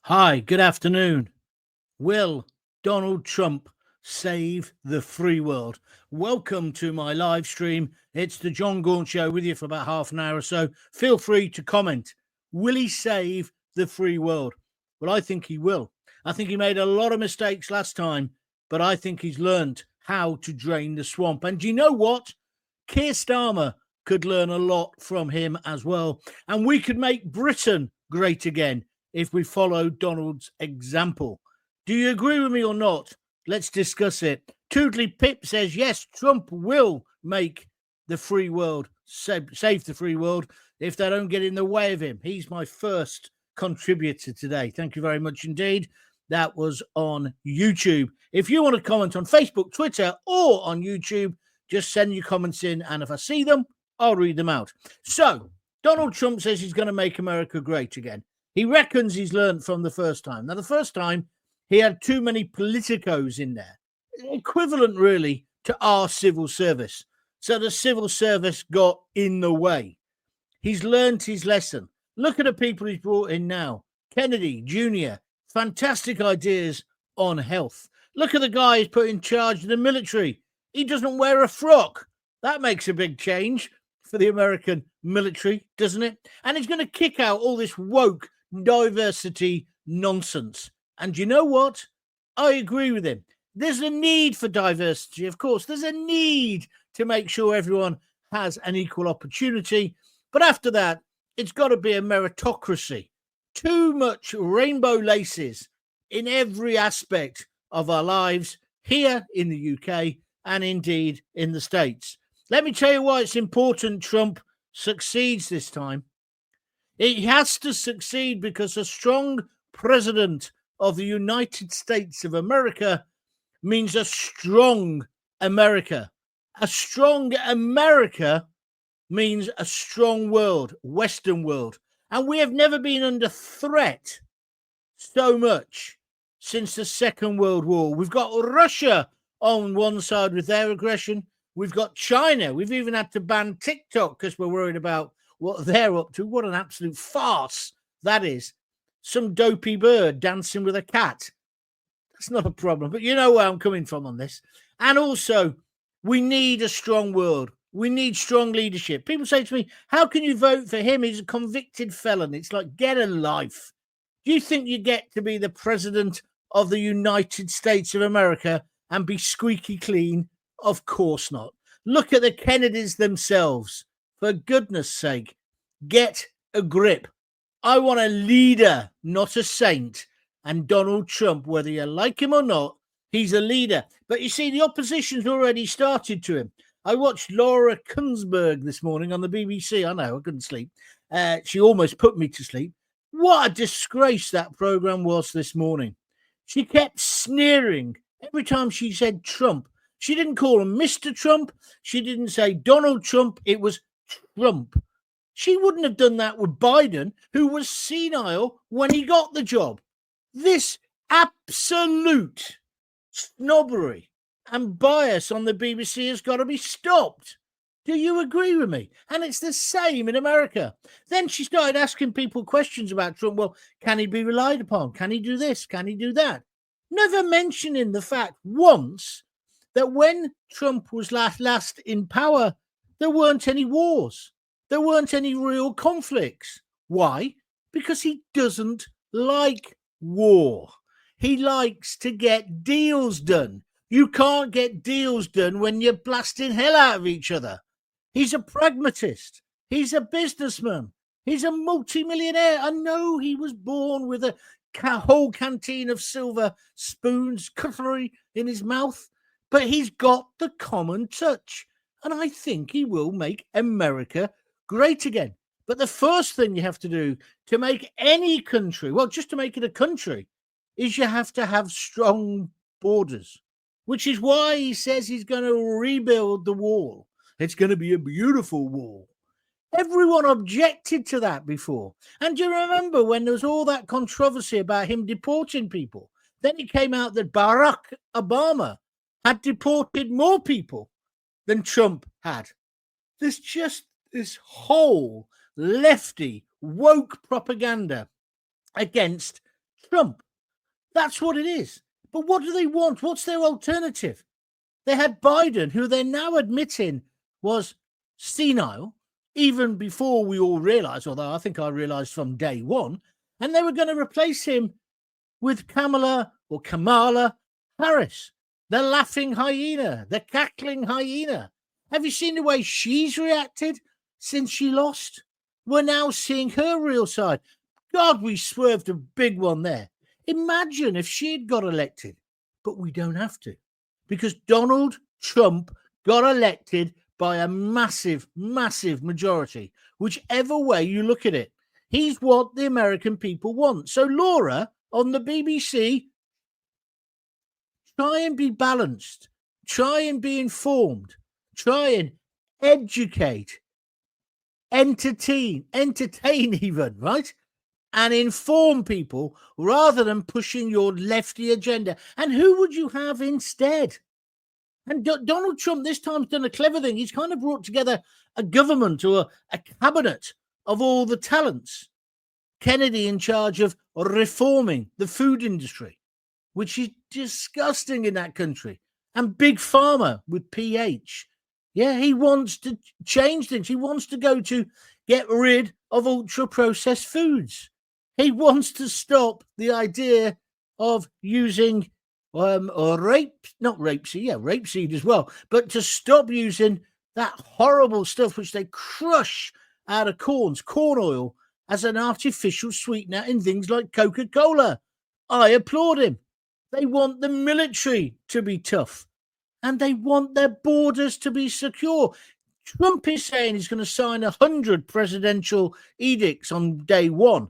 Hi, good afternoon. Will Donald Trump save the free world? Welcome to my live stream. It's the John Gaunt Show with you for about half an hour or so. Feel free to comment. Will he save the free world? Well, I think he will. I think he made a lot of mistakes last time, but I think he's learned how to drain the swamp. And do you know what? Keir Starmer could learn a lot from him as well. And we could make Britain great again if we follow Donald's example. Do you agree with me or not? Let's discuss it. Toodly Pip says, yes, Trump will make the free world, save the free world if they don't get in the way of him. He's my first contributor today. Thank you very much indeed. That was on YouTube. If you want to comment on Facebook, Twitter, or on YouTube, just send your comments in, and if I see them, I'll read them out. So, Donald Trump says he's going to make America great again. He reckons he's learned from the first time. Now, the first time, he had too many politicos in there, equivalent really to our civil service. So the civil service got in the way. He's learned his lesson. Look at the people he's brought in now. Kennedy Jr., fantastic ideas on health. Look at the guy he's put in charge of the military. He doesn't wear a frock. That makes a big change for the American military, doesn't it? And he's going to kick out all this woke diversity nonsense. And you know what? I agree with him. There's a need for diversity, of course. There's a need to make sure everyone has an equal opportunity. But after that, it's got to be a meritocracy. Too much rainbow laces in every aspect of our lives here in the UK and indeed in the States. Let me tell you why it's important Trump succeeds this time. He has to succeed because a strong president of the United States of America means a strong America. A strong America means a strong world, Western world. And we have never been under threat so much since the Second World War. We've got Russia on one side with their aggression. We've got China. We've even had to ban TikTok because we're worried about what they're up to. What an absolute farce that is. Some dopey bird dancing with a cat. That's not a problem. But you know where I'm coming from on this. And also, we need a strong world. We need strong leadership. People say to me, how can you vote for him? He's a convicted felon. It's like, get a life. Do you think you get to be the president of the United States of America and be squeaky clean? Of course not. Look at the Kennedys themselves. For goodness sake, get a grip. I want a leader, not a saint. And Donald Trump, whether you like him or not, he's a leader. But you see, the opposition's already started to him. I watched Laura Kuenssberg this morning on the BBC. I know, I couldn't sleep. She almost put me to sleep. What a disgrace that programme was this morning. She kept sneering every time she said Trump. She didn't call him Mr. Trump. She didn't say Donald Trump. It was Trump. She wouldn't have done that with Biden, who was senile when he got the job. This absolute snobbery and bias on the BBC has got to be stopped. Do you agree with me? And it's the same in America. Then she started asking people questions about Trump. Well, can he be relied upon? Can he do this? Can he do that? Never mentioning the fact once that when Trump was last in power, there weren't any wars. There weren't any real conflicts. Why? Because he doesn't like war. He likes to get deals done. You can't get deals done when you're blasting hell out of each other. He's a pragmatist. He's a businessman. He's a multimillionaire. I know he was born with a whole canteen of silver spoons, cutlery in his mouth, but he's got the common touch. And I think he will make America great again. But the first thing you have to do to make any country, well, just to make it a country, is you have to have strong borders, which is why he says he's going to rebuild the wall. It's going to be a beautiful wall. Everyone objected to that before. And do you remember when there was all that controversy about him deporting people? Then it came out that Barack Obama had deported more people than Trump had. There's just this whole lefty woke propaganda against Trump. That's what it is. But what do they want? What's their alternative? They had Biden, who they're now admitting was senile, even before we all realized, although I think I realized from day one, and they were going to replace him with Kamala Harris, the laughing hyena, the cackling hyena. Have you seen the way she's reacted since she lost? We're now seeing her real side. God, we swerved a big one there. Imagine if she had got elected, but we don't have to, because Donald Trump got elected by a massive, massive majority, whichever way you look at it. He's what the American people want. So, Laura, on the BBC, try and be balanced, try and be informed, try and educate, entertain even, right? And inform people rather than pushing your lefty agenda. And who would you have instead? And Donald Trump this time's done a clever thing. He's kind of brought together a government or a cabinet of all the talents. Kennedy in charge of reforming the food industry, which is disgusting in that country. And Big Pharma with PH. Yeah, he wants to change things. He wants to go to get rid of ultra-processed foods. He wants to stop the idea of using rapeseed as well, but to stop using that horrible stuff which they crush out of corn oil, as an artificial sweetener in things like Coca-Cola. I applaud him. They want the military to be tough, and they want their borders to be secure. Trump is saying he's going to sign 100 presidential edicts on day one.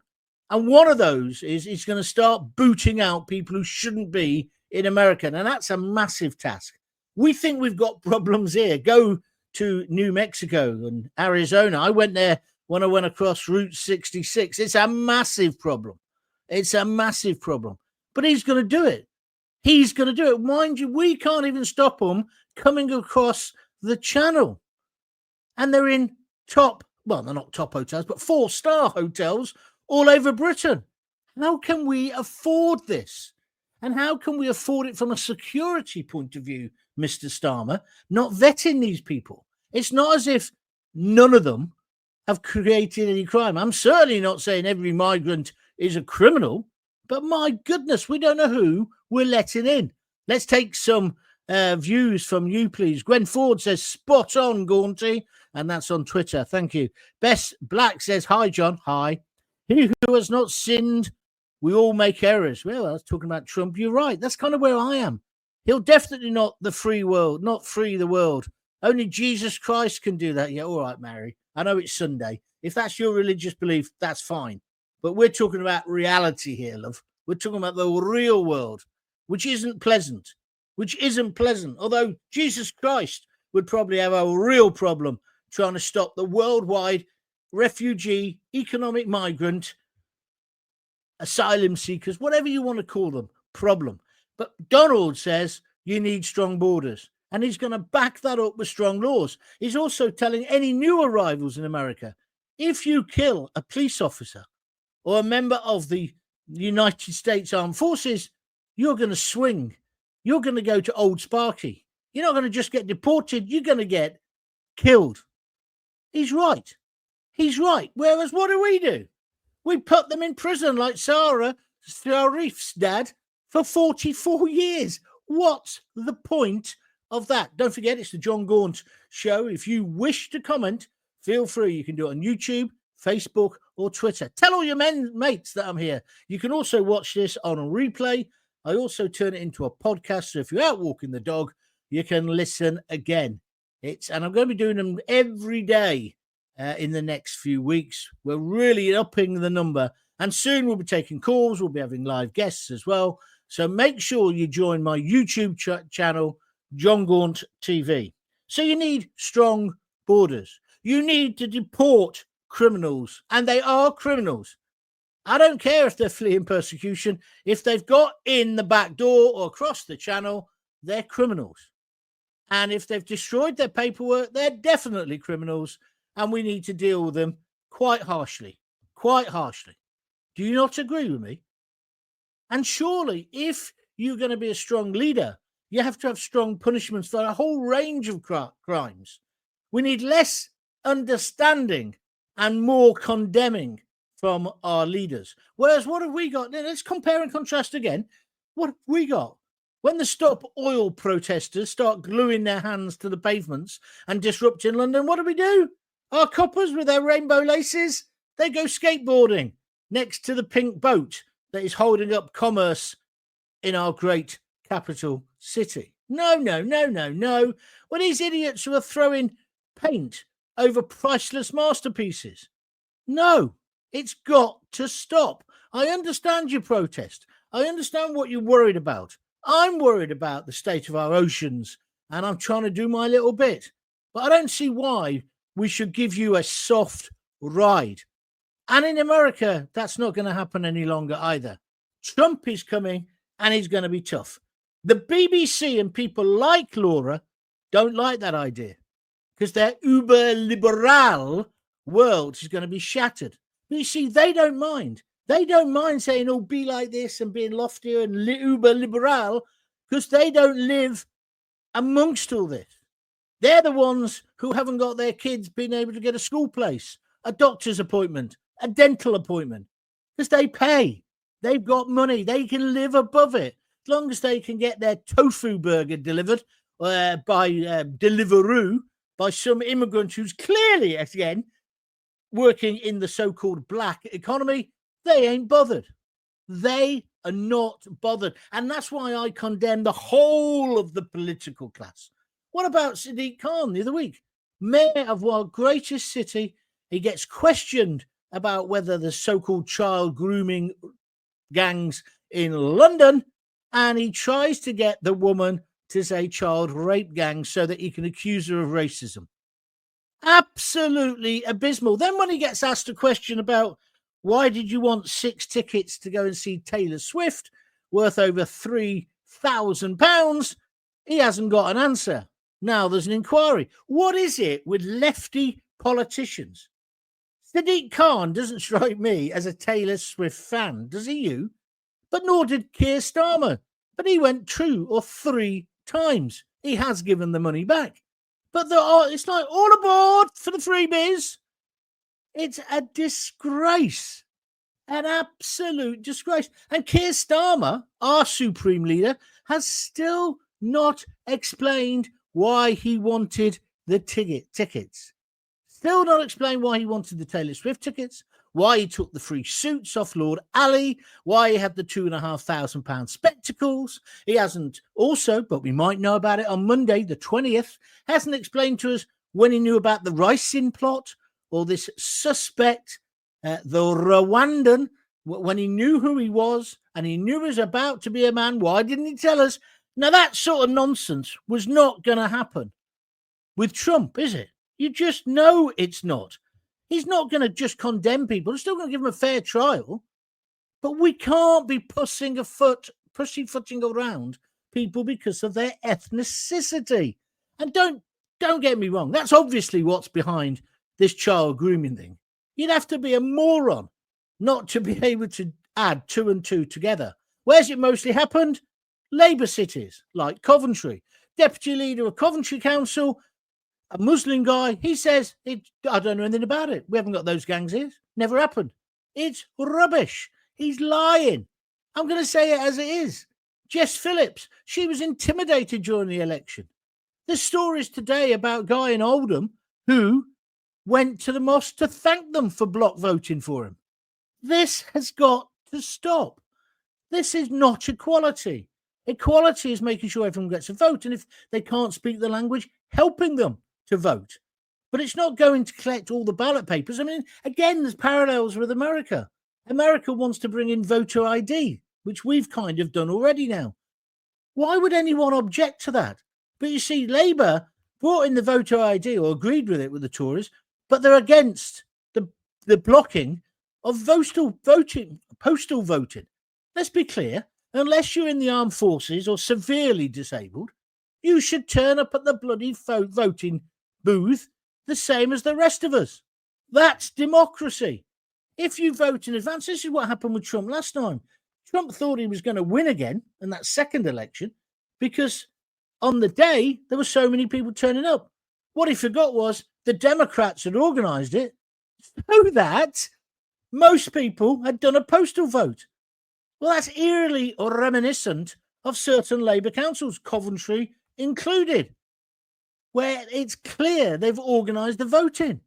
And one of those is he's going to start booting out people who shouldn't be in America. And that's a massive task. We think we've got problems here. Go to New Mexico and Arizona. I went there when I went across Route 66. It's a massive problem. It's a massive problem. But he's going to do it. He's going to do it. Mind you, we can't even stop them coming across the channel. And they're in they're not top hotels, but 4-star hotels all over Britain. How can we afford this? And how can we afford it from a security point of view, Mr. Starmer, not vetting these people? It's not as if none of them have created any crime. I'm certainly not saying every migrant is a criminal, but my goodness, we don't know who we're letting in. Let's take some views from you, please. Gwen Ford says, spot on, Gaunty, and that's on Twitter. Thank you. Bess Black says, hi, John. Hi. He who has not sinned, we all make errors. Well, I was talking about Trump. You're right. That's kind of where I am. He'll definitely not free the world. Only Jesus Christ can do that. Yeah, all right, Mary. I know it's Sunday. If that's your religious belief, that's fine. But we're talking about reality here, love. We're talking about the real world, which isn't pleasant. Although Jesus Christ would probably have a real problem trying to stop the worldwide refugee, economic migrant, asylum seekers, whatever you want to call them, problem. But Donald says you need strong borders. And he's going to back that up with strong laws. He's also telling any new arrivals in America, if you kill a police officer or a member of the United States Armed Forces, you're going to swing. You're going to go to Old Sparky. You're not going to just get deported. You're going to get killed. He's right. He's right. Whereas what do? We put them in prison like Sarah Sharif's dad for 44 years. What's the point of that? Don't forget, it's the John Gaunt Show. If you wish to comment, feel free. You can do it on YouTube, Facebook, or Twitter. Tell all your mates that I'm here. You can also watch this on a replay. I also turn it into a podcast, so if you're out walking the dog, you can listen again. And I'm going to be doing them every day in the next few weeks. We're really upping the number, and soon we'll be taking calls. We'll be having live guests as well. So make sure you join my YouTube channel, John Gaunt TV. So you need strong borders. You need to deport criminals, and they are criminals. I don't care if they're fleeing persecution. If they've got in the back door or across the channel, they're criminals. And if they've destroyed their paperwork, they're definitely criminals, and we need to deal with them quite harshly. Quite harshly. Do you not agree with me? And surely, if you're going to be a strong leader, you have to have strong punishments for a whole range of crimes. We need less understanding and more condemning from our leaders. Whereas what have we got? Let's compare and contrast again. What have we got? When the Stop Oil protesters start gluing their hands to the pavements and disrupting London, what do? Our coppers with their rainbow laces, they go skateboarding next to the pink boat that is holding up commerce in our great capital city. No. Well, these idiots who are throwing paint over priceless masterpieces. No, it's got to stop. I understand your protest. I understand what you're worried about. I'm worried about the state of our oceans, and I'm trying to do my little bit. But I don't see why we should give you a soft ride. And in America, that's not going to happen any longer either. Trump is coming, and he's going to be tough. The BBC and people like Laura don't like that idea because their uber-liberal world is going to be shattered. But you see, they don't mind. They don't mind saying, oh, be like this and being loftier and uber-liberal because they don't live amongst all this. They're the ones who haven't got their kids being able to get a school place, a doctor's appointment, a dental appointment because they pay. They've got money. They can live above it as long as they can get their tofu burger delivered by Deliveroo by some immigrant who's clearly, again, working in the so-called black economy. They ain't bothered. They are not bothered. And that's why I condemn the whole of the political class. What about Sadiq Khan the other week? Mayor of our greatest city. He gets questioned about whether the so-called child grooming gangs in London, and he tries to get the woman to say child rape gang so that he can accuse her of racism. Absolutely abysmal. Then when he gets asked a question about why did you want 6 tickets to go and see Taylor Swift worth over £3,000, he hasn't got an answer. Now there's an inquiry. What is it with lefty politicians? Sadiq Khan doesn't strike me as a Taylor Swift fan, does he you? But nor did Keir Starmer. But he went 2 or 3 times. He has given the money back. But it's like all aboard for the freebies. It's a disgrace. An absolute disgrace. And Keir Starmer, our supreme leader, has still not explained why he wanted the tickets. Still not explained why he wanted the Taylor Swift tickets, why he took the free suits off Lord Ali, why he had the £2,500 spectacles. He hasn't also, but we might know about it on Monday, the 20th, hasn't explained to us when he knew about the ricin plot or this suspect, the Rwandan, when he knew who he was and he knew he was about to be a man. Why didn't he tell us? Now, that sort of nonsense was not going to happen with Trump, is it? You just know it's not. He's not going to just condemn people. He's still going to give them a fair trial. But we can't be pussyfooting around people because of their ethnicity. And don't get me wrong. That's obviously what's behind this child grooming thing. You'd have to be a moron not to be able to add 2 and 2 together. Where's it mostly happened? Labour cities like Coventry. Deputy leader of Coventry Council, a Muslim guy, he says, I don't know anything about it. We haven't got those gangs here. Never happened. It's rubbish. He's lying. I'm going to say it as it is. Jess Phillips, she was intimidated during the election. There's stories today about a guy in Oldham who went to the mosque to thank them for block voting for him. This has got to stop. This is not equality. Equality is making sure everyone gets a vote, and if they can't speak the language, helping them to vote. But it's not going to collect all the ballot papers. I mean, again, there's parallels with America. America wants to bring in voter ID, which we've kind of done already now. Why would anyone object to that? But you see, Labour brought in the voter ID or agreed with it with the Tories, but they're against the blocking of postal voting. Let's be clear. Unless you're in the armed forces or severely disabled, you should turn up at the bloody voting booth the same as the rest of us. That's democracy. If you vote in advance, this is what happened with Trump last time. Trump thought he was going to win again in that second election because on the day there were so many people turning up. What he forgot was the Democrats had organized it so that most people had done a postal vote. Well, that's eerily reminiscent of certain Labour councils, Coventry included, where it's clear they've organised the voting.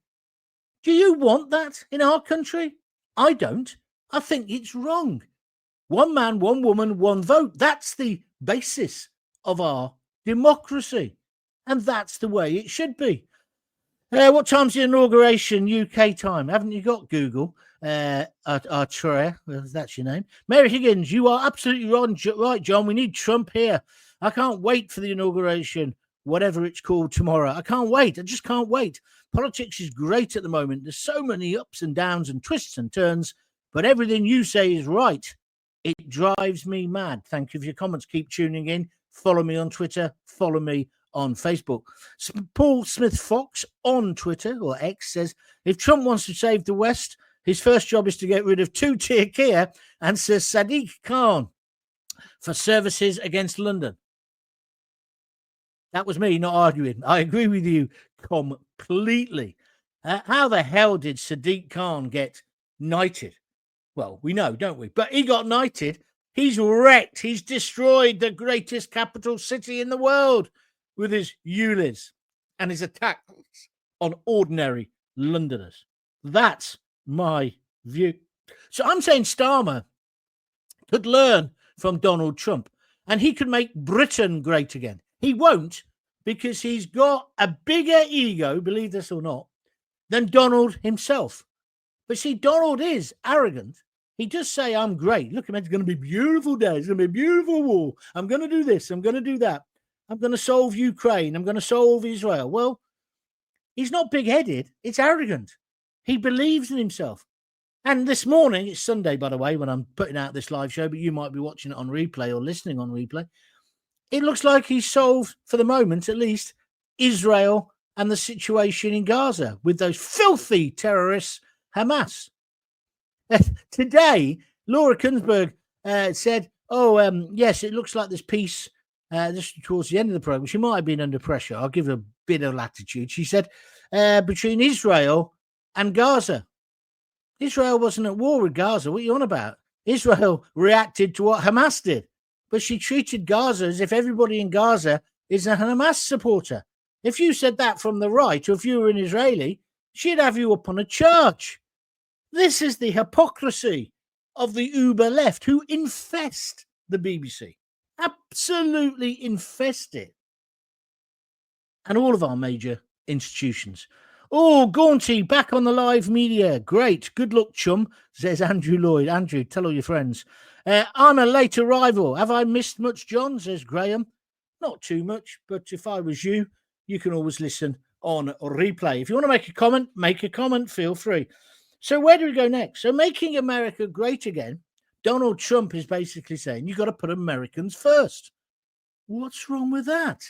Do you want that in our country? I don't. I think it's wrong. One man, one woman, one vote. That's the basis of our democracy. And that's the way it should be. What time's the inauguration? UK time. Haven't you got Google? Artrea, that's your name. Mary Higgins, you are absolutely right, John. We need Trump here. I can't wait for the inauguration, whatever it's called, tomorrow. I can't wait. I just can't wait. Politics is great at the moment. There's so many ups and downs and twists and turns, but everything you say is right. It drives me mad. Thank you for your comments. Keep tuning in. Follow me on Twitter. Follow me on Facebook. Paul Smith Fox on Twitter or X says, if Trump wants to save the West, his first job is to get rid of two-tier Kia and Sir Sadiq Khan for services against London. That was me not arguing. I agree with you completely. How the hell did Sadiq Khan get knighted? Well, we know, don't we? But he got knighted. He's wrecked. He's destroyed the greatest capital city in the world with his ULIs and his attacks on ordinary Londoners. That's my view. So I'm saying Starmer could learn from Donald Trump and he could make Britain great again. He won't because he's got a bigger ego, believe this or not, than Donald himself. But see, Donald is arrogant. He does say, I'm great. Look, it's going to be a beautiful day. It's going to be a beautiful war. I'm going to do this. I'm going to do that. I'm going to solve Ukraine. I'm going to solve Israel. Well, he's not big-headed. It's arrogant. He believes in himself. And this morning, it's Sunday, by the way, when I'm putting out this live show, but you might be watching it on replay or listening on replay. It looks like he's solved, for the moment at least, Israel and the situation in Gaza with those filthy terrorists, Hamas. Today, Laura Kunsberg said, yes, it looks like there's peace just towards the end of the program. She might have been under pressure. I'll give her a bit of latitude. She said, between Israel and Gaza. Israel wasn't at war with Gaza. What are you on about? Israel reacted to what Hamas did. But she treated Gaza as if everybody in Gaza is a Hamas supporter. If you said that from the right, or if you were an Israeli, she'd have you up on a charge. This is the hypocrisy of the uber left who infest the BBC. Absolutely infest it. And all of our major institutions. Oh, Gaunty, back on the live media. Great. Good luck, chum, says Andrew Lloyd. Andrew, tell all your friends. I'm a late arrival. Have I missed much, John, says Graham. Not too much, but if I was you, you can always listen on replay. If you want to make a comment, feel free. So where do we go next? So making America great again, Donald Trump is basically saying you've got to put Americans first. What's wrong with that?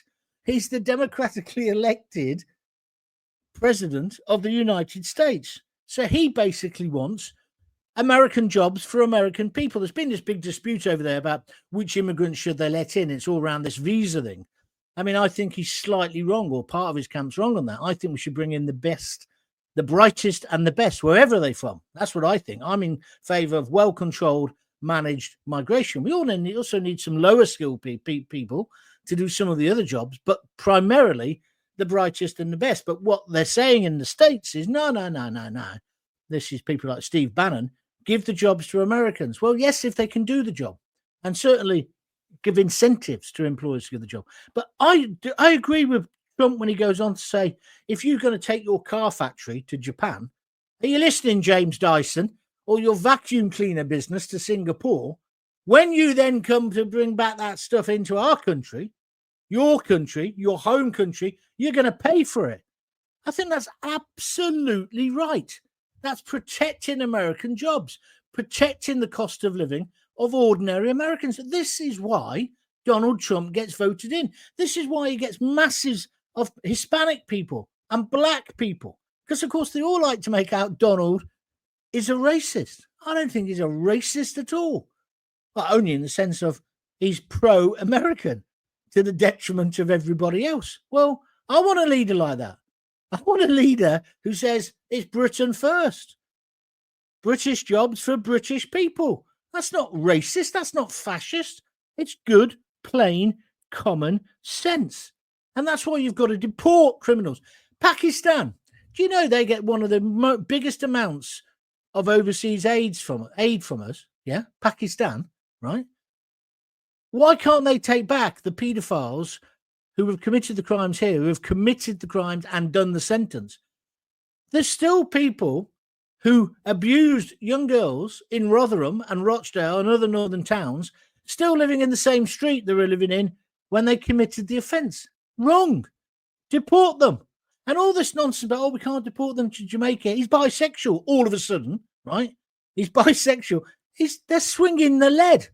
He's the democratically elected president of the United States. So he basically wants American jobs for American people. There's been this big dispute over there about which immigrants should they let in. It's all around this visa thing. I mean, I think he's slightly wrong, or part of his camp's wrong on that. I think we should bring in the best, the brightest and the best, wherever they're from. That's what I think. I'm in favour of well-controlled, managed migration. We also need some lower-skilled people to do some of the other jobs, but primarily the brightest and the best. But what they're saying in the States is, no. This is people like Steve Bannon, give the jobs to Americans. Well, yes, if they can do the job, and certainly give incentives to employers to do the job. But I agree with Trump when he goes on to say, if you're going to take your car factory to Japan, are you listening, James Dyson, or your vacuum cleaner business to Singapore? When you then come to bring back that stuff into our country, your home country, you're going to pay for it. I think that's absolutely right. That's protecting American jobs, protecting the cost of living of ordinary Americans. This is why Donald Trump gets voted in. This is why he gets masses of Hispanic people and black people. Because, of course, they all like to make out Donald is a racist. I don't think he's a racist at all. Well, only in the sense of he's pro-American to the detriment of everybody else. Well, I want a leader like that. I want a leader who says it's Britain first. British jobs for British people. That's not racist. That's not fascist. It's good, plain, common sense. And that's why you've got to deport criminals. Pakistan, do you know they get one of the biggest amounts of overseas aid from us? Yeah, Pakistan, right? Why can't they take back the paedophiles who have committed the crimes here, who have committed the crimes and done the sentence? There's still people who abused young girls in Rotherham and Rochdale and other northern towns still living in the same street they were living in when they committed the offence. Wrong. Deport them. And all this nonsense about, oh, we can't deport them to Jamaica. He's bisexual all of a sudden, right? He's bisexual. They're swinging the lead.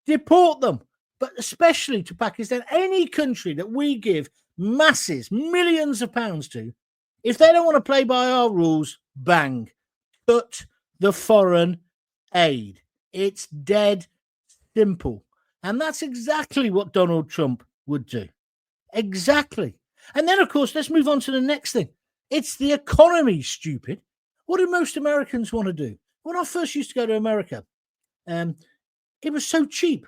Deport them. But especially to Pakistan, any country that we give masses, millions of pounds to, if they don't want to play by our rules, bang, cut the foreign aid. It's dead simple. And that's exactly what Donald Trump would do. Exactly. And then, of course, let's move on to the next thing. It's the economy, stupid. What do most Americans want to do? When I first used to go to America, it was so cheap.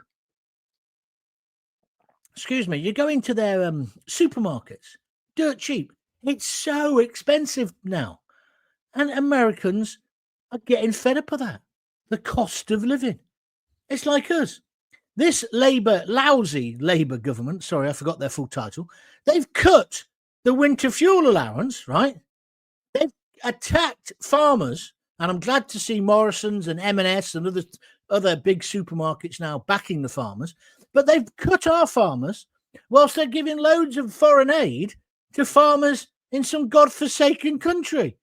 Excuse me. You go into their supermarkets, dirt cheap. It's so expensive now. And Americans are getting fed up of that. The cost of living. It's like us. This lousy Labour government, sorry, I forgot their full title, they've cut the winter fuel allowance, right? They've attacked farmers, and I'm glad to see Morrison's and M&S and other big supermarkets now backing the farmers, but they've cut our farmers whilst they're giving loads of foreign aid to farmers in some godforsaken country.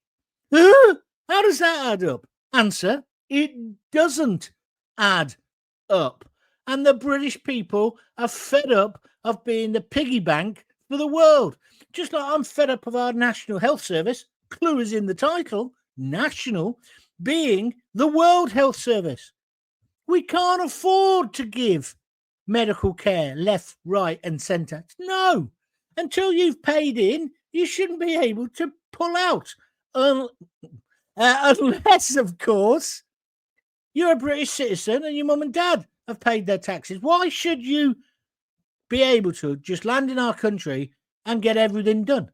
How does that add up? Answer, it doesn't add up. And the British people are fed up of being the piggy bank for the world. Just like I'm fed up of our National Health Service, clue is in the title, national, being the World Health Service. We can't afford to give medical care left, right and centre. No. Until you've paid in, you shouldn't be able to pull out. Unless, of course, you're a British citizen and your mum and dad have paid their taxes. Why should you be able to just land in our country and get everything done?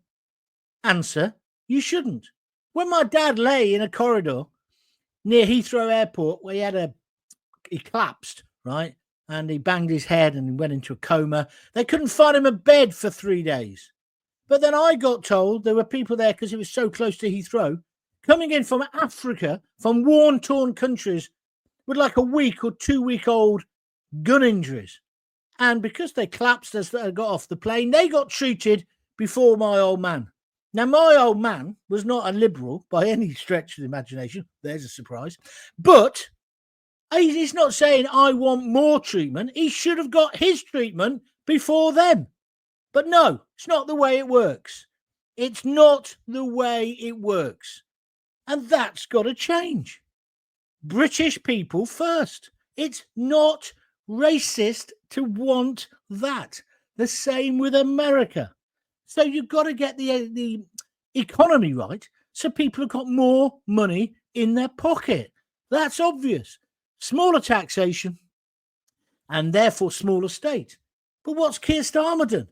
Answer, you shouldn't. When my dad lay in a corridor near Heathrow Airport where he collapsed, right? And he banged his head and he went into a coma. They couldn't find him a bed for 3 days. But then I got told there were people there because it was so close to Heathrow, coming in from Africa, from war-torn countries, with like a week or 2 week old gun injuries. And because they collapsed as they got off the plane, they got treated before my old man. Now, my old man was not a liberal by any stretch of the imagination. There's a surprise. But he's not saying I want more treatment. He should have got his treatment before them. But no, it's not the way it works. It's not the way it works. And that's got to change. British people first. It's not racist to want that. The same with America. So you've got to get the economy right so people have got more money in their pocket. That's obvious. Smaller taxation and therefore smaller state. But what's Keir Starmer done?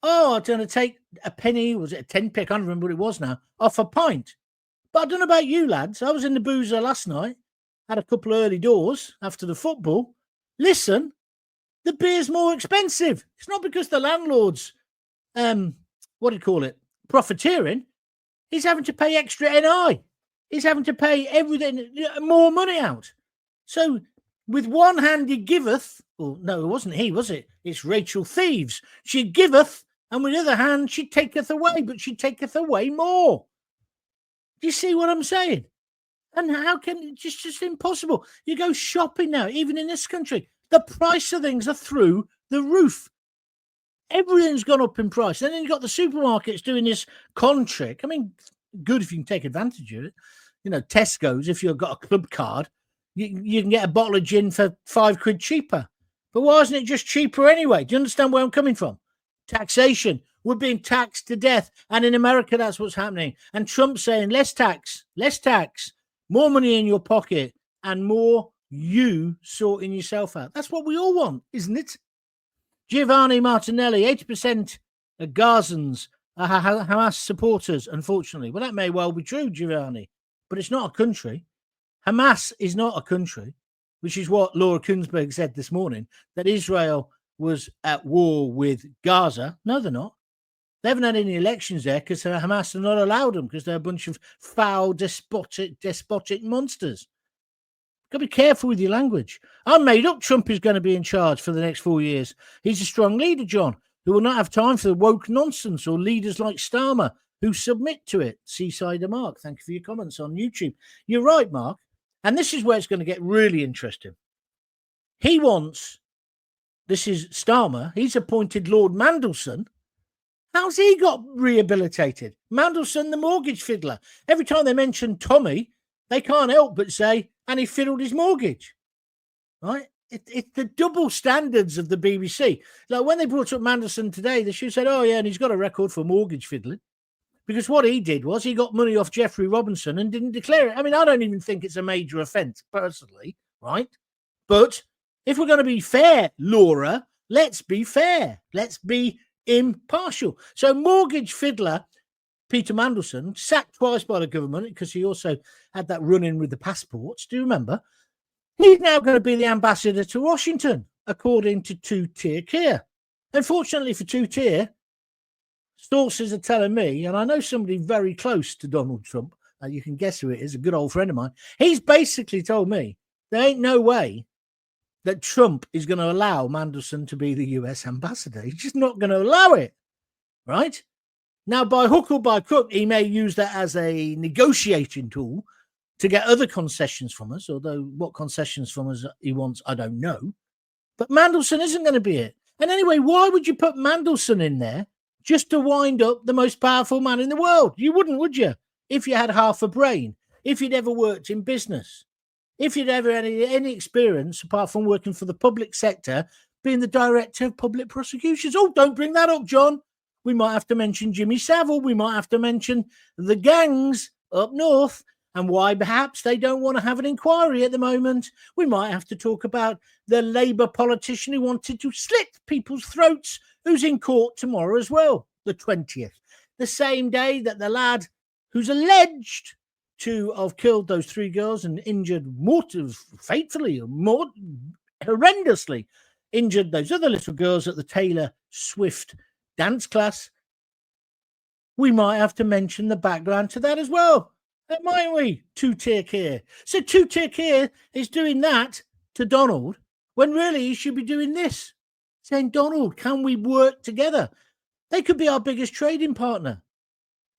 Oh, I'm going to take a penny, was it a 10p? I can't remember what it was now, off a pint. But I don't know about you lads. I was in the boozer last night. Had a couple of early doors after the football. Listen, the beer's more expensive. It's not because the landlord's, profiteering. He's having to pay extra NI. He's having to pay everything, more money out. So with one hand he giveth, well, no, it wasn't he, was it? It's Rachel Thieves. She giveth, and with the other hand she taketh away, but she taketh away more. Do you see what I'm saying? And how can it's just impossible? You go shopping now, even in this country, the price of things are through the roof. Everything's gone up in price. And then you've got the supermarkets doing this con trick. I mean, good if you can take advantage of it. You know, Tesco's, if you've got a club card, you can get a bottle of gin for £5 cheaper. But why isn't it just cheaper anyway? Do you understand where I'm coming from? Taxation. We're being taxed to death. And in America, that's what's happening. And Trump's saying less tax, more money in your pocket, and more you sorting yourself out. That's what we all want, isn't it? Giovanni Martinelli, 80% of Gazans are Hamas supporters, unfortunately. Well, that may well be true, Giovanni, but it's not a country. Hamas is not a country, which is what Laura Kuenssberg said this morning, that Israel was at war with Gaza. No, they're not. They haven't had any elections there because Hamas have not allowed them because they're a bunch of foul, despotic monsters. Got to be careful with your language. I'm made up Trump is going to be in charge for the next 4 years. He's a strong leader, John, who will not have time for the woke nonsense or leaders like Starmer who submit to it. Seasider Mark, thank you for your comments on YouTube. You're right, Mark. And this is where it's going to get really interesting. He wants, this is Starmer, he's appointed Lord Mandelson. How's he got rehabilitated? Mandelson, the mortgage fiddler. Every time they mention Tommy, they can't help but say, and he fiddled his mortgage. Right? It's the double standards of the BBC. Like when they brought up Mandelson today, they should have said, oh, yeah, and he's got a record for mortgage fiddling. Because what he did was he got money off Jeffrey Robinson and didn't declare it. I mean, I don't even think it's a major offence, personally, right? But if we're going to be fair, Laura, let's be fair. Let's be impartial. So mortgage fiddler Peter Mandelson, sacked twice by the government because he also had that run-in with the passports. Do you remember? He's now going to be the ambassador to Washington, according to two-tier Keir. Unfortunately for two-tier, sources are telling me, and I know somebody very close to Donald Trump, you can guess who it is, a good old friend of mine, he's basically told me there ain't no way that Trump is going to allow Mandelson to be the US ambassador. He's just not going to allow it, right? Now, by hook or by crook, he may use that as a negotiating tool to get other concessions from us, although what concessions from us he wants, I don't know. But Mandelson isn't going to be it. And anyway, why would you put Mandelson in there just to wind up the most powerful man in the world? You wouldn't, would you? If you had half a brain, if you'd ever worked in business, if you'd ever had any experience, apart from working for the public sector, being the director of public prosecutions. Oh, don't bring that up, John. We might have to mention Jimmy Savile. We might have to mention the gangs up north and why perhaps they don't want to have an inquiry at the moment. We might have to talk about the Labour politician who wanted to slit people's throats, who's in court tomorrow as well, the 20th. The same day that the lad who's alleged to have killed those 3 girls and injured horrendously injured those other little girls at the Taylor Swift dance class. We might have to mention the background to that as well. Mightn't we? Two-tier Keir. So two-tier Keir is doing that to Donald when really he should be doing this. Saying, Donald, can we work together? They could be our biggest trading partner.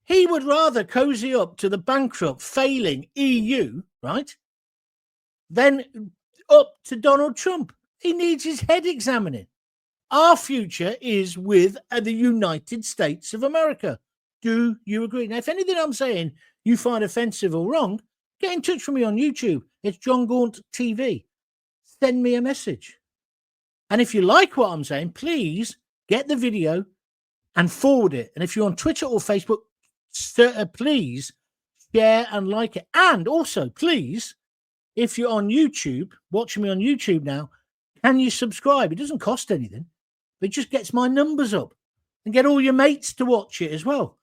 He would rather cozy up to the bankrupt, failing EU, right, than up to Donald Trump. He needs his head examining. Our future is with the United States of America. Do you agree? Now, if anything I'm saying you find offensive or wrong, get in touch with me on YouTube. It's John Gaunt TV. Send me a message. And if you like what I'm saying, please get the video and forward it. And if you're on Twitter or Facebook, please share and like it. And also, please, if you're on YouTube, watching me on YouTube now, can you subscribe? It doesn't cost anything. It just gets my numbers up. And get all your mates to watch it as well.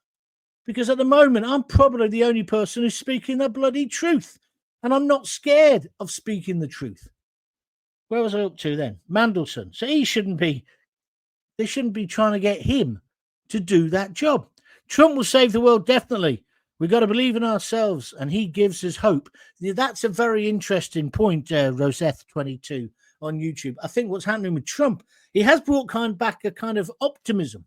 Because at the moment, I'm probably the only person who's speaking the bloody truth. And I'm not scared of speaking the truth. Where was I up to then? Mandelson. So they shouldn't be trying to get him to do that job. Trump will save the world, definitely. We've got to believe in ourselves, and he gives us hope. That's a very interesting point, Roseth22 on YouTube. I think what's happening with Trump, he has brought back a kind of optimism.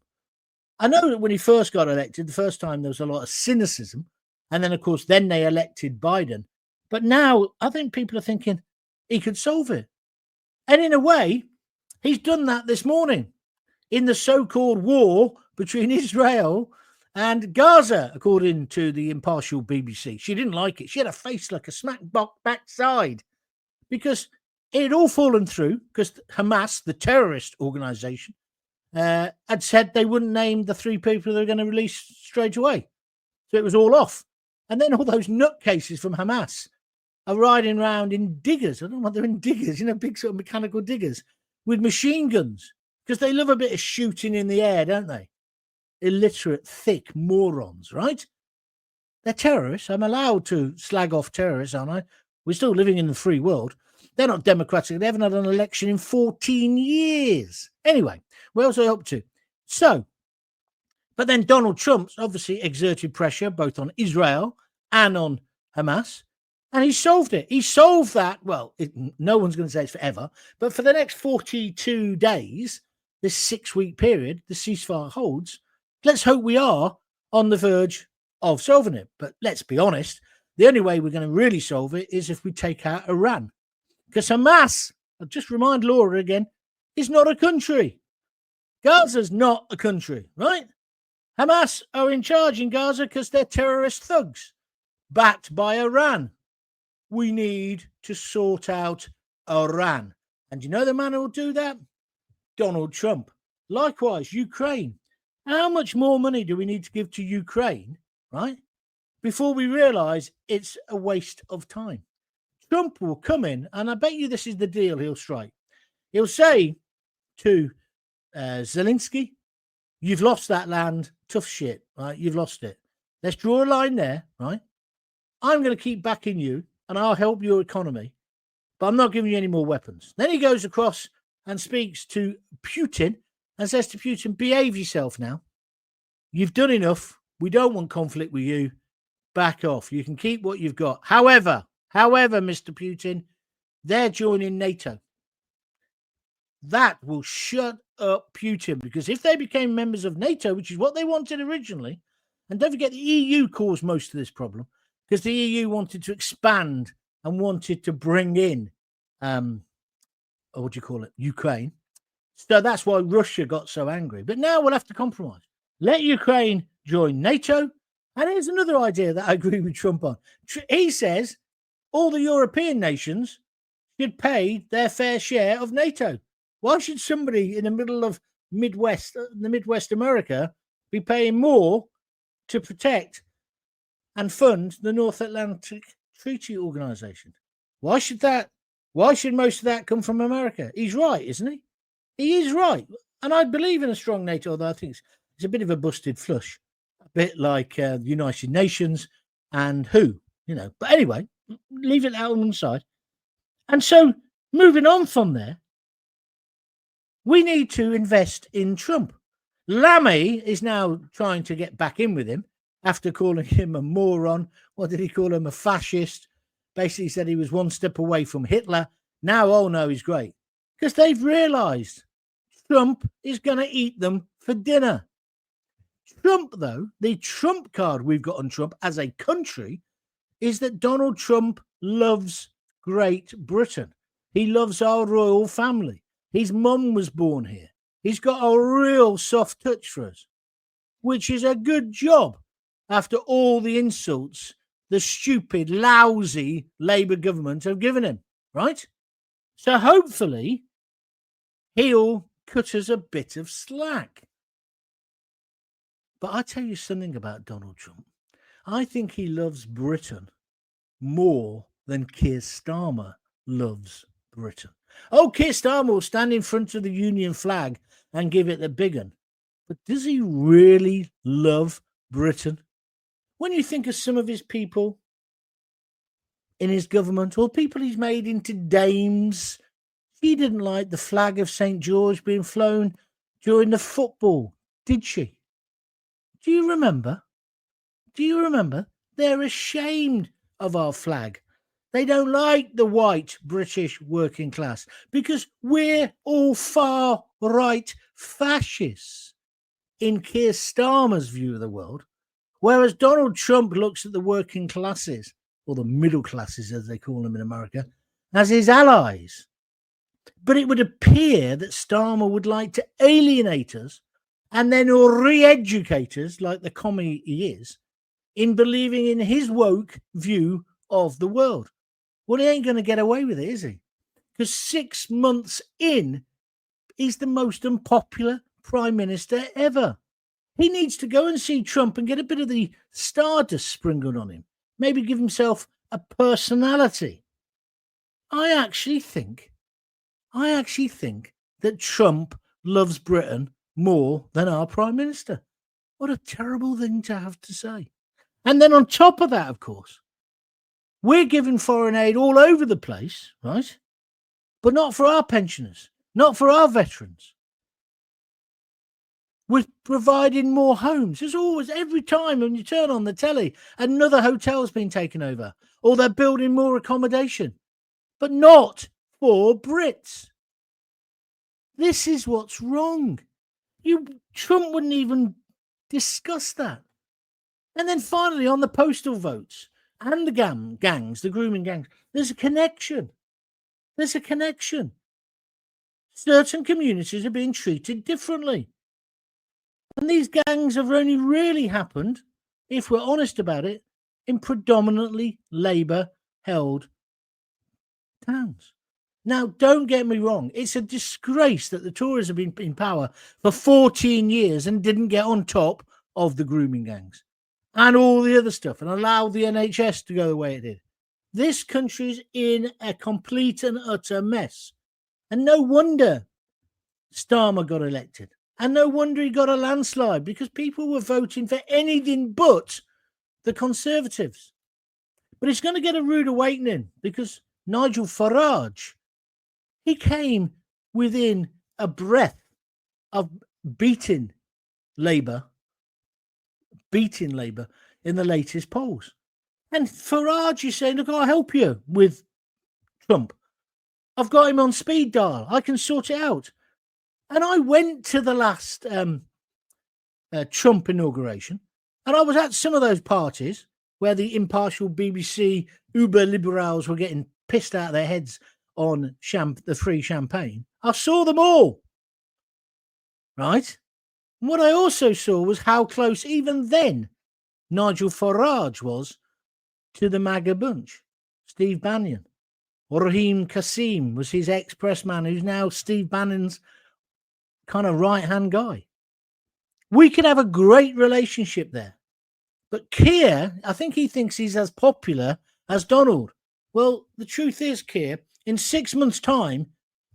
I know that when he first got elected, the first time there was a lot of cynicism, and then, of course, then they elected Biden. But now I think people are thinking he could solve it. And in a way, he's done that this morning in the so-called war between Israel and Gaza, according to the impartial BBC. She didn't like it. She had a face like a smack backside. because it had all fallen through because Hamas, the terrorist organization, had said they wouldn't name the 3 people they were going to release straight away. So it was all off. And then all those nutcases from Hamas are riding around in diggers. I don't know what they're in diggers, big sort of mechanical diggers with machine guns because they love a bit of shooting in the air, don't they? Illiterate, thick morons, right? They're terrorists. I'm allowed to slag off terrorists, aren't I? We're still living in the free world. They're not democratic. They haven't had an election in 14 years. Anyway, where else are I up to? So, but then Donald Trump's obviously exerted pressure both on Israel and on Hamas, and he solved it. He solved that. Well, no one's going to say it's forever, but for the next 42 days, this 6-week period, the ceasefire holds. Let's hope we are on the verge of solving it. But let's be honest, the only way we're going to really solve it is if we take out Iran. Because Hamas, I'll just remind Laura again, is not a country. Gaza's not a country, right? Hamas are in charge in Gaza because they're terrorist thugs backed by Iran. We need to sort out Iran. And you know the man who will do that? Donald Trump. Likewise, Ukraine. How much more money do we need to give to Ukraine, right, before we realise it's a waste of time? Trump will come in, and I bet you this is the deal he'll strike. He'll say to Zelensky, you've lost that land, tough shit, right? You've lost it. Let's draw a line there, right? I'm going to keep backing you, and I'll help your economy, but I'm not giving you any more weapons. Then he goes across and speaks to Putin and says to Putin, behave yourself now. You've done enough. We don't want conflict with you. Back off. You can keep what you've got. However, Mr. Putin, they're joining NATO. That will shut up Putin, because if they became members of NATO, which is what they wanted originally, and don't forget the EU caused most of this problem, because the EU wanted to expand and wanted to bring in, Ukraine. So that's why Russia got so angry. But now we'll have to compromise. Let Ukraine join NATO. And here's another idea that I agree with Trump on. He says all the European nations should pay their fair share of NATO. Why should somebody in the middle of Midwest America, be paying more to protect and fund the North Atlantic Treaty Organization? Why should most of that come from America? He's right, isn't he? He is right. And I believe in a strong NATO, although I think it's a bit of a busted flush. A bit like the United Nations and who, But anyway, leave it out on one side. And so moving on from there, we need to invest in Trump. Lammy is now trying to get back in with him after calling him a moron. What did he call him? A fascist. Basically said he was one step away from Hitler. Now, oh no, he's great. Because they've realised Trump is going to eat them for dinner. Trump, though, the Trump card we've got on Trump as a country is that Donald Trump loves Great Britain. He loves our royal family. His mum was born here. He's got a real soft touch for us, which is a good job after all the insults the stupid, lousy Labour government have given him, right? So hopefully he'll cut us a bit of slack. But I tell you something about Donald Trump. I think he loves Britain more than Keir Starmer loves Britain. Oh, Keir Starmer will stand in front of the Union flag and give it the big one. But does he really love Britain? When you think of some of his people in his government, or people he's made into dames, he didn't like the flag of St. George being flown during the football, did she? Do you remember? They're ashamed of our flag. They don't like the white British working class because we're all far right fascists in Keir Starmer's view of the world, whereas Donald Trump looks at the working classes, or the middle classes as they call them in America, as his allies. But it would appear that Starmer would like to alienate us and then re-educate us, like the commie he is, in believing in his woke view of the world. Well, he ain't going to get away with it, is he? Because 6 months in, he's the most unpopular prime minister ever. He needs to go and see Trump and get a bit of the stardust sprinkled on him. Maybe give himself a personality. I actually think that Trump loves Britain more than our prime minister. What a terrible thing to have to say. And then on top of that, of course, we're giving foreign aid all over the place, right? But not for our pensioners, not for our veterans. We're providing more homes. There's always, every time when you turn on the telly, another hotel's been taken over, or they're building more accommodation, but not for Brits. This is what's wrong. Trump wouldn't even discuss that. And then finally, on the postal votes and the gangs, the grooming gangs, there's a connection. There's a connection. Certain communities are being treated differently. And these gangs have only really happened, if we're honest about it, in predominantly Labour-held towns. Now, don't get me wrong. It's a disgrace that the Tories have been in power for 14 years and didn't get on top of the grooming gangs and all the other stuff and allow the NHS to go the way it did. This country's in a complete and utter mess. And no wonder Starmer got elected. And no wonder he got a landslide, because people were voting for anything but the Conservatives. But it's going to get a rude awakening, because Nigel Farage, he came within a breath of beating Labour in the latest polls. And Farage is saying, look, I'll help you with Trump. I've got him on speed dial. I can sort it out. And I went to the last Trump inauguration, and I was at some of those parties where the impartial BBC uber liberals were getting pissed out of their heads on the free champagne. I saw them all, right? And what I also saw was how close even then Nigel Farage was to the MAGA bunch. Steve Bannon. Raheem Kassim was his ex-press man, who's now Steve Bannon's kind of right-hand guy. We could have a great relationship there. But Keir, I think he thinks he's as popular as Donald. Well, the truth is, Keir, in 6 months' time,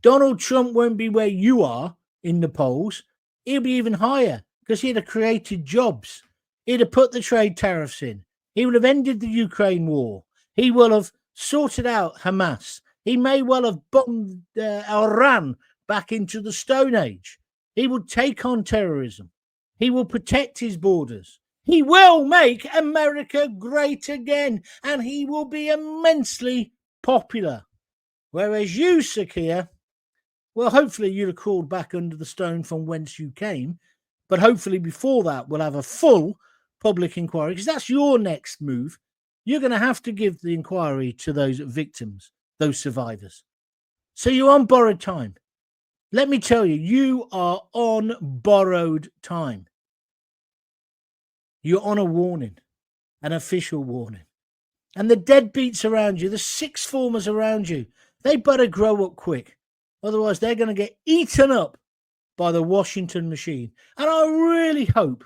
Donald Trump won't be where you are in the polls. He'll be even higher, because he'd have created jobs. He'd have put the trade tariffs in. He would have ended the Ukraine war. He will have sorted out Hamas. He may well have bombed Iran back into the Stone Age. He will take on terrorism. He will protect his borders. He will make America great again, and he will be immensely popular. Whereas you, Sir Keir, well, hopefully you'll have crawled back under the stone from whence you came, but hopefully before that we'll have a full public inquiry, because that's your next move. You're going to have to give the inquiry to those victims, those survivors. So you're on borrowed time. Let me tell you, you are on borrowed time. You're on a warning, an official warning. And the deadbeats around you, the sixth formers around you, they better grow up quick. Otherwise, they're going to get eaten up by the Washington machine. And I really hope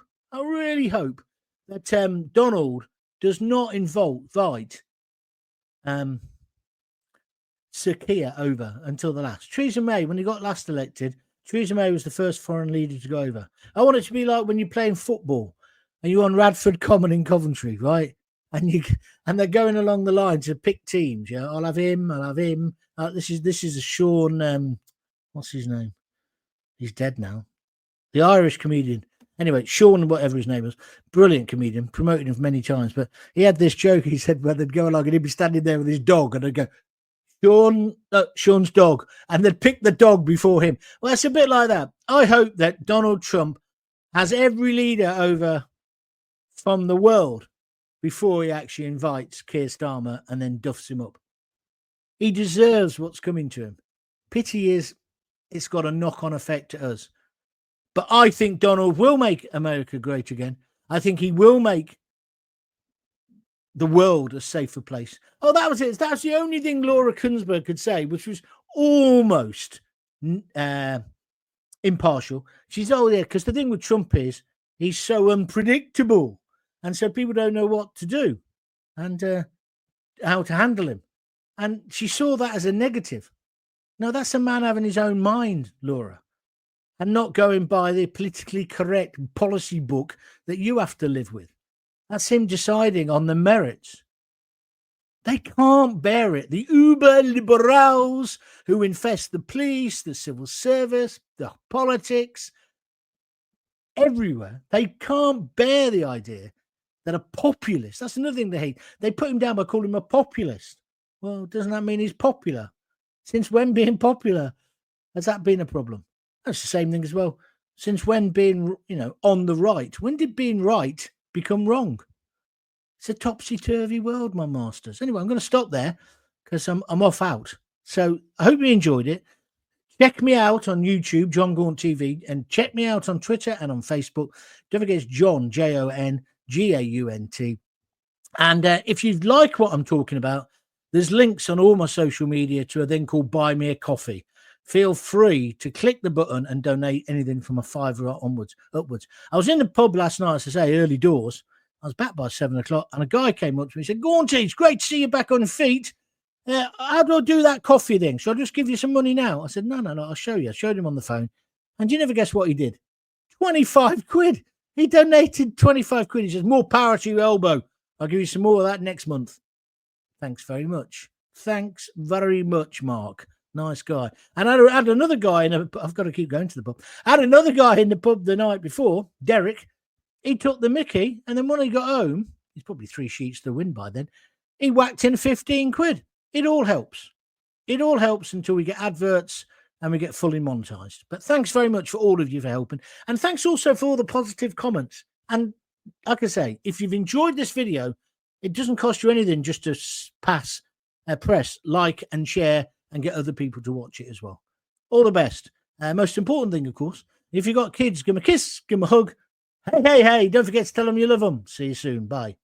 that Donald does not invite Sir Keir over until the last. Theresa May, when he got last elected, Theresa May was the first foreign leader to go over. I want it to be like when you're playing football and you're on Radford Common in Coventry, right? And they're going along the line to pick teams. Yeah, I'll have him. This is a Sean. What's his name? He's dead now. The Irish comedian. Anyway, Sean, whatever his name was, brilliant comedian, promoted him many times. But he had this joke. He said where they'd go along and he'd be standing there with his dog, and they'd go, Sean's dog, and they'd pick the dog before him. Well, it's a bit like that. I hope that Donald Trump has every leader over from the world before he actually invites Keir Starmer and then duffs him up. He deserves what's coming to him. Pity is it's got a knock-on effect to us. But I think Donald will make America great again. I think he will make the world a safer place. Oh, that was it. That's the only thing Laura Kunsberg could say, which was almost impartial. She's, oh, yeah, because the thing with Trump is he's so unpredictable. And so people don't know what to do and how to handle him. And she saw that as a negative. No, that's a man having his own mind, Laura, and not going by the politically correct policy book that you have to live with. That's him deciding on the merits. They can't bear it. The uber liberals who infest the police, the civil service, the politics, everywhere, they can't bear the idea that a populist, that's another thing they hate. They put him down by calling him a populist. Well, doesn't that mean he's popular? Since when being popular has that been a problem? That's the same thing as well. Since when being, on the right? When did being right become wrong? It's a topsy-turvy world, my masters. Anyway, I'm going to stop there because I'm off out. So I hope you enjoyed it. Check me out on YouTube, John Gaunt TV, and check me out on Twitter and on Facebook. Don't forget it's John, Jongaunt. And if you like what I'm talking about, there's links on all my social media to a thing called Buy Me a Coffee. Feel free to click the button and donate anything from a £5 upwards. I was in the pub last night, as I say, early doors. I was back by 7 o'clock, and a guy came up to me and said, Gaunty, it's great to see you back on your feet. How do I do that coffee thing? Shall I just give you some money now? I said, no, I'll show you. I showed him on the phone. And you never guess what he did? 25 quid. He donated 25 quid. He says, more power to your elbow. I'll give you some more of that next month. Thanks very much. Thanks very much, Mark. Nice guy. And I had another guy I've got to keep going to the pub. I had another guy in the pub the night before, Derek. He took the mickey, and then when he got home, he's probably 3 sheets to the wind by then, he whacked in 15 quid. It all helps. It all helps until we get adverts and we get fully monetized. But thanks very much for all of you for helping. And thanks also for all the positive comments. And like I say, if you've enjoyed this video, it doesn't cost you anything just to press like and share and get other people to watch it as well. All the best. Most important thing, of course, if you've got kids, give them a kiss, give them a hug. Hey, don't forget to tell them you love them. See you soon. Bye.